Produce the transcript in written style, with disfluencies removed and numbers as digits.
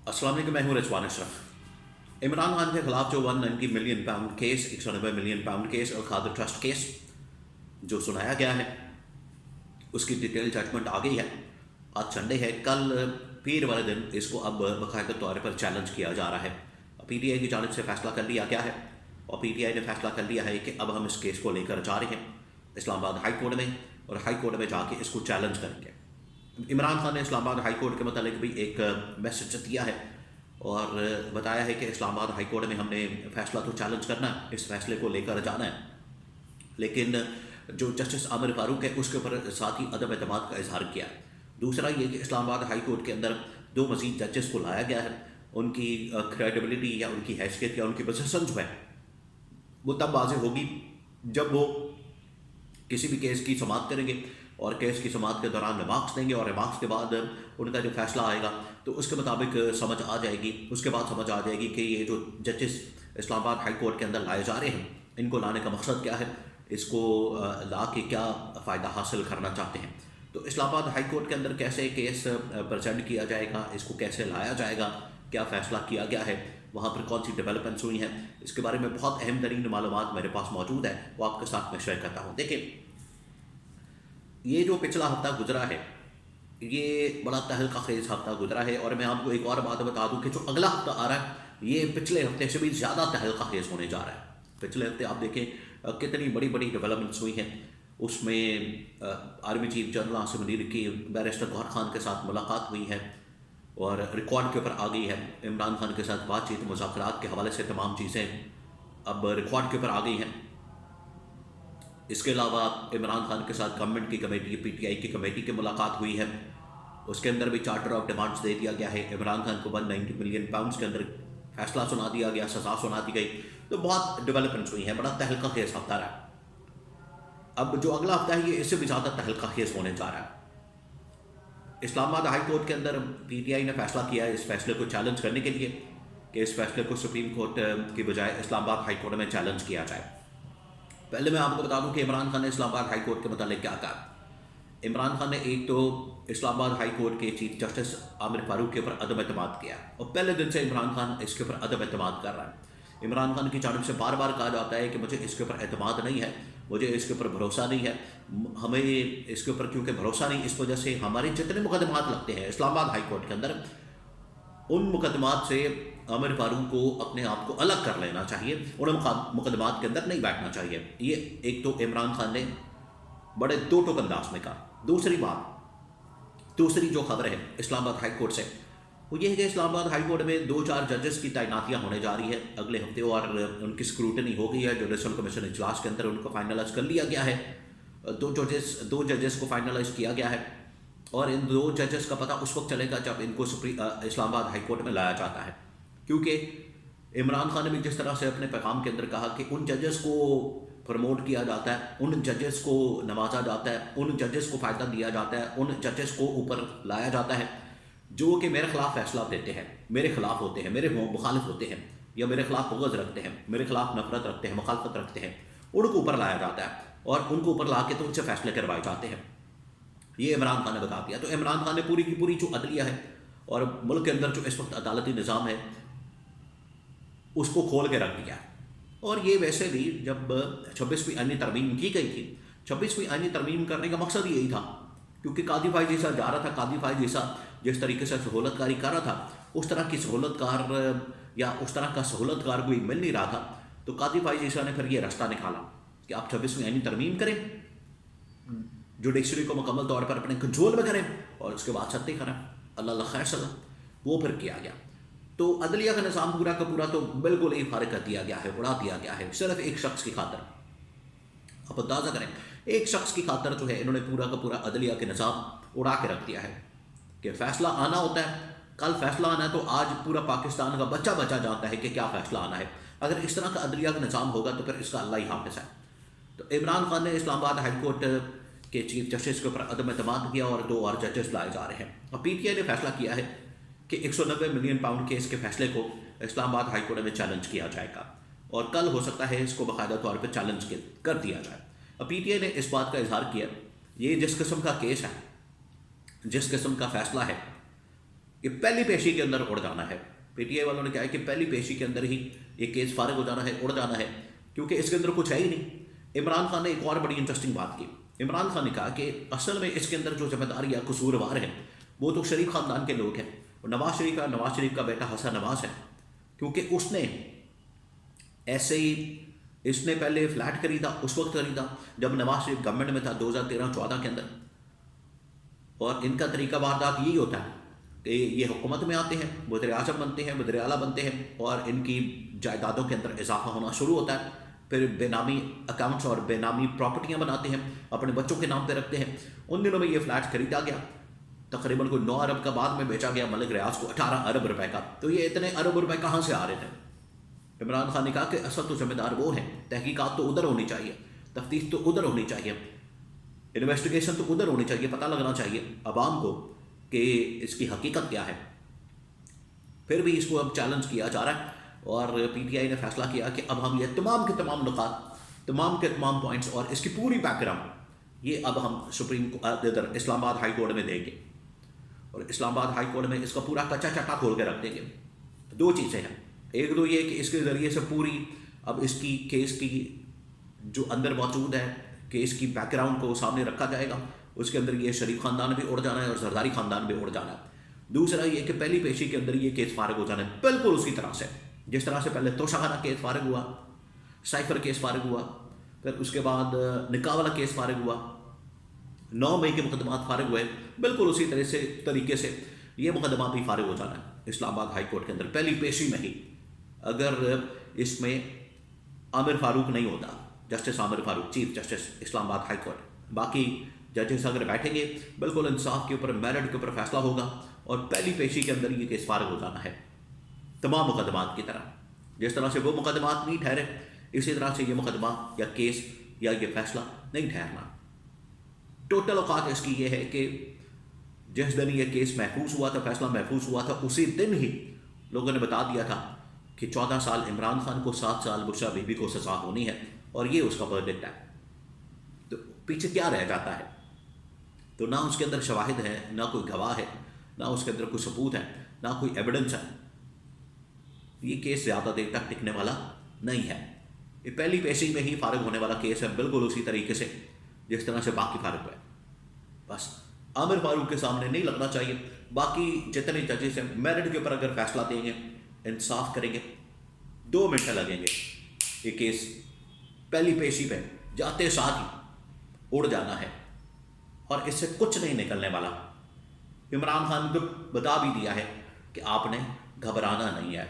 अस्सलाम वालेकुम, मैं हूँ रिजवान अशरफ। इमरान खान के खिलाफ जो 190 million pound case, 190 million pound case और खादर ट्रस्ट केस जो सुनाया गया है, उसकी डिटेल जजमेंट आ गई है। आज संडे है, कल पीर वाले दिन इसको अब बाकायदा तौर पर चैलेंज किया जा रहा है। पीटीआई की जानिब से फैसला कर लिया गया है और पीटीआई ने फैसला कर लिया है कि अब हम इस केस को लेकर जा रहे हैं इस्लामाबाद हाई कोर्ट में, और हाई कोर्ट में जाके इसको चैलेंज करेंगे। इमरान खान ने इस्लामाबाद हाई कोर्ट के मतलब भी एक मैसेज दिया है और बताया है कि इस्लामाबाद हाई कोर्ट में हमने फैसला तो चैलेंज करना है, इस फैसले को लेकर जाना है, लेकिन जो जस्टिस आमिर फारूक है उसके ऊपर साथ ही अदम एतमाद का इजहार किया है। दूसरा ये कि इस्लामाबाद हाई कोर्ट के अंदर 2 मज़ीद जजेस को लाया गया है, उनकी क्रेडिबिलिटी या उनकी हैसियत या उनकी पोजीशन जो है वो तब वाज़ेह होगी जब वो किसी भी केस की समाअत करेंगे और केस की समाअत के दौरान रिमार्क्स देंगे, और रिमार्क्स के बाद उनका जो फैसला आएगा तो उसके मुताबिक समझ आ जाएगी। उसके बाद समझ आ जाएगी कि ये जो जजेस इस्लामाबाद हाई कोर्ट के अंदर लाए जा रहे हैं, इनको लाने का मकसद क्या है, इसको ला के क्या फ़ायदा हासिल करना चाहते हैं। तो इस्लामाबाद हाई कोर्ट के अंदर कैसे केस प्रेजेंट किया जाएगा, इसको कैसे लाया जाएगा, क्या फ़ैसला किया गया है, वहाँ पर कौन सी डेवलपमेंट्स हुई हैं, इसके बारे में बहुत अहम तरीन मालूमात मेरे पास मौजूद है, वो आपके साथ मैं शेयर करता हूँ। देखिए, ये जो पिछला हफ्ता गुजरा है ये बड़ा तहलका खेज हफ्ता गुजरा है, और मैं आपको एक और बात बता दूं कि जो अगला हफ्ता आ रहा है ये पिछले हफ्ते से भी ज़्यादा तहलका खेज होने जा रहा है। पिछले हफ्ते आप देखें कितनी बड़ी बड़ी डेवलपमेंट्स हुई हैं। उसमें army chief general Asim Munir की बैरिस्टर गौहर खान के साथ मुलाकात हुई है और रिकॉर्ड के ऊपर आ गई है। इमरान खान के साथ बातचीत मुज़ाकरात के हवाले से तमाम चीज़ें अब रिकॉर्ड के ऊपर आ गई हैं। इसके अलावा इमरान खान के साथ गवर्नमेंट की कमेटी, पीटीआई की कमेटी की मुलाकात हुई है, उसके अंदर भी चार्टर ऑफ डिमांड्स दे दिया गया है। इमरान खान को 190 मिलियन पाउंड्स के अंदर फैसला सुना दिया गया, सज़ा सुना दी गई। तो बहुत डेवलपमेंट्स हुई हैं, बड़ा तहलका खेज हफ्ता रहा। अब जो अगला हफ्ता है ये इससे भी ज़्यादा तहलका खेज होने जा रहा है। इस्लामाबाद हाई कोर्ट के अंदर पीटीआई ने फैसला किया है इस फैसले को चैलेंज करने के लिए कि इस फैसले को सुप्रीम कोर्ट की बजाय इस्लामाबाद हाई कोर्ट में चैलेंज किया जाए। पहले मैं आपको बता दूं कि इमरान खान ने इस्लामाबाद हाई कोर्ट के मतलब क्या कहा। इमरान खान ने एक तो इस्लामाबाद हाई कोर्ट के चीफ जस्टिस आमिर फारूक के ऊपर अदम एतमाद किया, और पहले दिन से इमरान खान इसके ऊपर अदम एतमाद कर रहा है। इमरान खान की जानिब से बार बार कहा जाता है कि मुझे इसके ऊपर एतमाद नहीं है, मुझे इसके ऊपर भरोसा नहीं है, हमें इसके ऊपर क्योंकि भरोसा नहीं, इस वजह से हमारे जितने मुकदमात लगते हैं इस्लामाबाद हाई कोर्ट के अंदर, उन मुकदमात से आमिर फारूक को अपने आप को अलग कर लेना चाहिए, उन मुकदमात के अंदर नहीं बैठना चाहिए। ये एक तो इमरान खान ने बड़े दो टोक अंदाज में कहा। दूसरी जो खबर है इस्लामाबाद हाई कोर्ट से वो ये है कि इस्लामाबाद हाई कोर्ट में 2-4 जजेस की तैनातियाँ होने जा रही है अगले हफ्ते, और उनकी स्क्रूटनी हो गई है। जुडिशल कमीशन इजलास के अंदर उनको फाइनलाइज कर लिया गया है। 2 जजेस को फाइनलाइज किया गया है, और इन 2 जजेस का पता उस वक्त चलेगा जब इनको इस्लामाबाद हाई कोर्ट में लाया जाता है, क्योंकि इमरान खान ने भी जिस तरह से अपने पैगाम के अंदर कहा कि उन जजेस को प्रमोट किया जाता है, उन जजेस को नवाजा जाता है, उन जजेस को फ़ायदा दिया जाता है, उन जजेस को ऊपर लाया जाता है जो कि मेरे खिलाफ फैसला देते हैं, मेरे खिलाफ होते हैं, मेरे मुखालिफ होते हैं, या मेरे खिलाफ बुग़्ज़ रखते हैं, मेरे खिलाफ नफरत रखते हैं, मुखालफत रखते हैं, उनको ऊपर लाया जाता है और उनको ऊपर ला के तो उनसे फैसले करवाए जाते हैं। ये इमरान खान ने बता दिया। तो इमरान खान ने पूरी की पूरी जो अदलिया है और मुल्क के अंदर जो इस वक्त अदालती निज़ाम है उसको खोल के रख दिया। और ये वैसे भी जब 26वीं आईनी तरमीम की गई थी, 26वीं आईनी तरमीम करने का मकसद यही था, क्योंकि कादी फाइज जैसा जा रहा था, कादी फाइज जैसा जिस तरीके से सहूलतकारी कर रहा था उस तरह की सहूलतकार या उस तरह का सहूलतकार कोई मिल नहीं रहा था। तो कादी फाइज जैसा ने फिर ये रास्ता निकाला कि आप 26वीं आईनी तरमीम करें, जुडिशरी को मुकम्मल तौर पर अपने कंट्रोल में करें और उसके बाद सत्ते करें। अल्लाह खैर सलाम, वो फिर किया गया। तो अदलिया का निज़ाम पूरा का पूरा तो बिल्कुल ही फारिग कर दिया गया है, उड़ा दिया गया है, सिर्फ एक शख्स की खातर। आप अंदाज़ा करें, एक शख्स की खातर जो है इन्होंने पूरा का पूरा अदलिया के निज़ाम उड़ा के रख दिया है कि फ़ैसला आना होता है, कल फैसला आना है, तो आज पूरा पाकिस्तान का बच्चा बच्चा जानता है कि क्या फ़ैसला आना है। अगर इस तरह का अदलिया का निज़ाम होगा तो फिर इसका अल्लाह ही हाफ़िज़ है। तो इमरान खान ने इस्लामाबाद हाई कोर्ट के चीफ जस्टिस के ऊपर अदम एतमाद किया और 2 और जजेस लाए जा रहे हैं। और पीटीआई ने फैसला किया है कि 190 मिलियन पाउंड केस के फैसले को इस्लामाबाद हाई कोर्ट में चैलेंज किया जाएगा, और कल हो सकता है इसको बाकायदा तौर पर चैलेंज कर दिया जाए। अब पीटीआई ने इस बात का इजहार किया, ये जिस किस्म का केस है, जिस किस्म का फैसला है, یہ پہلی پیشی کے اندر اڑ جانا ہے. پی ٹی آئی والوں نے کہا ہے کہ پہلی پیشی کے اندر ہی یہ کیس فارغ ہو جانا ہے, اڑ جانا ہے, کیونکہ اس کے اندر کچھ ہے ہی نہیں. عمران خان نے ایک اور بڑی انٹرسٹنگ بات کی. عمران خان نے کہا کہ اصل میں اس کے اندر جو ذمہ دار یا قصوروار ہیں وہ تو شریف خاندان کے لوگ ہیں. اور نواز شریف کا بیٹا حسن نواز ہے, کیونکہ اس نے ایسے ہی اس نے پہلے فلیٹ خریدا, اس وقت خریدا جب نواز شریف گورنمنٹ میں تھا 2013-14 کے اندر. اور ان کا طریقہ واردات یہی ہوتا ہے کہ یہ حکومت میں آتے ہیں, وزیر اعظم بنتے ہیں, وزیر اعلیٰ بنتے ہیں, اور ان کی جائیدادوں کے اندر اضافہ ہونا شروع ہوتا ہے. پھر بے نامی اکاؤنٹس اور بے نامی پراپرٹیاں بناتے ہیں, اپنے بچوں کے نام پہ رکھتے ہیں. ان دنوں میں یہ فلیٹ خریدا گیا, تقریباً کوئی 9 ارب کا, بعد میں بیچا گیا ملک ریاض کو 18 ارب روپے کا. تو یہ اتنے ارب روپے کہاں سے آ رہے تھے؟ عمران خان نے کہا کہ اصل تو ذمہ دار وہ ہیں, تحقیقات تو ادھر ہونی چاہیے, تفتیش تو ادھر ہونی چاہیے, انویسٹیگیشن تو ادھر ہونی چاہیے, پتہ لگنا چاہیے عوام کو کہ اس کی حقیقت کیا ہے. پھر بھی اس کو اب چیلنج کیا جا رہا ہے, اور پی ٹی آئی نے فیصلہ کیا کہ اب ہم یہ تمام کے تمام نکات, تمام کے تمام پوائنٹس اور اس کی پوری بیک گراؤنڈ یہ اب ہم ادھر اسلام آباد ہائی کورٹ میں دیں گے, اور اسلام آباد ہائی کورٹ میں اس کا پورا کچا چٹا کھول کے رکھ دیں گے. 2 چیزیں ہیں, ایک تو یہ کہ اس کے ذریعے سے پوری اب اس کی کیس کی جو اندر موجود ہے کیس کی بیک گراؤنڈ کو سامنے رکھا جائے گا. اس کے اندر یہ شریف خاندان بھی اڑ جانا ہے اور زرداری خاندان بھی اڑ جانا ہے. دوسرا یہ کہ پہلی پیشی کے اندر یہ کیس فارغ ہو جانا ہے بالکل اسی طرح سے جس طرح سے پہلے توشہ خانہ کیس فارغ ہوا, سائفر کیس فارغ ہوا, پھر اس کے بعد نکاح والا کیس فارغ ہوا, 9 مئی کے مقدمات فارغ ہوئے, بالکل اسی طریقے سے یہ مقدمات بھی فارغ ہو جانا ہے اسلام آباد ہائی کورٹ کے اندر پہلی پیشی میں ہی. اگر اس میں عامر فاروق نہیں ہوتا, جسٹس عامر فاروق, چیف جسٹس اسلام آباد ہائی کورٹ, باقی ججز اگر بیٹھیں گے بالکل انصاف کے اوپر, میرٹ کے اوپر فیصلہ ہوگا, اور پہلی پیشی کے اندر یہ کیس فارغ ہو جانا ہے تمام مقدمات کی طرح. جس طرح سے وہ مقدمات نہیں ٹھہرے, اسی طرح سے یہ مقدمہ یا کیس یا یہ فیصلہ نہیں ٹھہرنا. ٹوٹل اوقات اس کی یہ ہے کہ جس دن یہ کیس محفوظ ہوا تھا, فیصلہ محفوظ ہوا تھا, اسی دن ہی لوگوں نے بتا دیا تھا کہ 14 سال عمران خان کو, 7 سال بشرا بی بی کو سزا ہونی ہے, اور یہ اس کا ورڈکٹ ہے. تو پیچھے کیا رہ جاتا ہے؟ تو نہ اس کے اندر شواہد ہے, نہ کوئی گواہ ہے, نہ اس کے اندر کوئی ثبوت ہے, نہ کوئی ایویڈنس ہے. یہ کیس زیادہ دیر تک ٹکنے والا نہیں ہے. یہ پہلی پیشی میں ہی فارغ ہونے والا کیس ہے, بالکل اسی طریقے سے جس طرح سے باقی فارغ ہوئے. بس عامر فاروق کے سامنے نہیں لگنا چاہیے. باقی جتنے ججز ہیں میرٹ کے اوپر اگر فیصلہ دیں گے, انصاف کریں گے, 2 منٹ لگیں گے, یہ کیس پہلی پیشی پہ جاتے ساتھ ہی اڑ جانا ہے, اور اس سے کچھ نہیں نکلنے والا. عمران خان کو بتا بھی دیا ہے کہ آپ نے گھبرانا نہیں ہے.